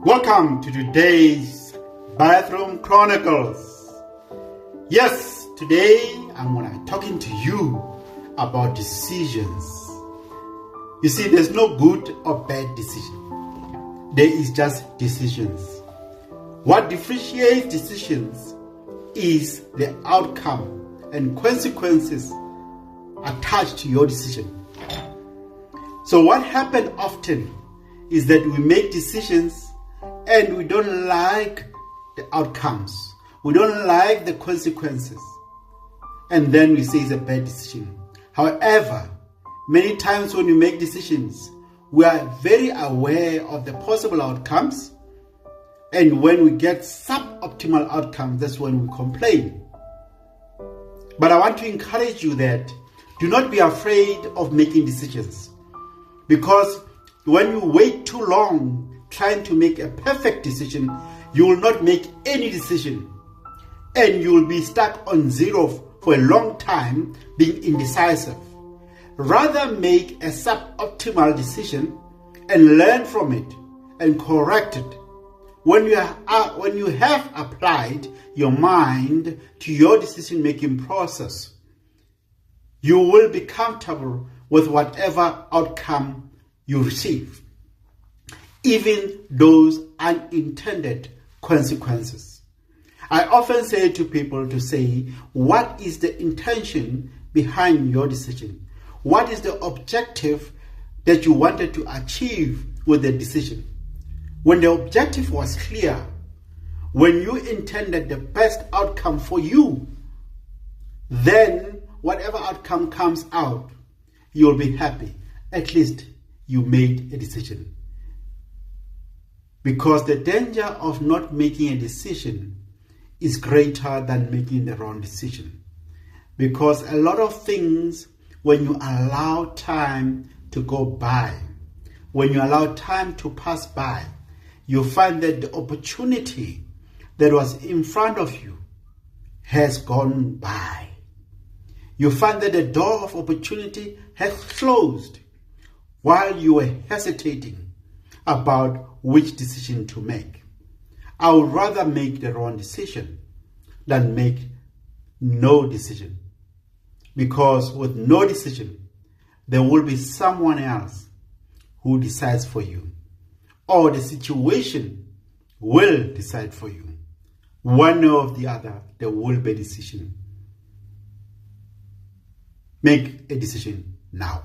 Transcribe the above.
Welcome to today's Bathroom Chronicles. Yes, today I'm going to be talking to you about decisions. You see, there's no good or bad decision. There is just decisions. What differentiates decisions is the outcome and consequences attached to your decision. So what happens often is that we make decisions and we don't like the outcomes. We don't like the consequences. And then we say it's a bad decision. However, many times when we make decisions, we are very aware of the possible outcomes. And when we get suboptimal outcomes, that's when we complain. But I want to encourage you that do not be afraid of making decisions. Because when you wait too long trying to make a perfect decision, you will not make any decision. And you will be stuck on zero for a long time, being indecisive. Rather make a suboptimal decision and learn from it and correct it. When you have applied your mind to your decision-making process, you will be comfortable with whatever outcome you receive, even those unintended consequences. I often say to people to say, what is the intention behind your decision? What is the objective that you wanted to achieve with the decision? When the objective was clear, when you intended the best outcome for you, then whatever outcome comes out, you'll be happy. At least you made a decision. Because the danger of not making a decision is greater than making the wrong decision. Because a lot of things, when you allow time to go by, when you allow time to pass by, you find that the opportunity that was in front of you has gone by. You find that the door of opportunity has closed while you were hesitating about which decision to make. I would rather make the wrong decision than make no decision. Because with no decision, there will be someone else who decides for you. Or the situation will decide for you. One or the other, there will be a decision. Make a decision now.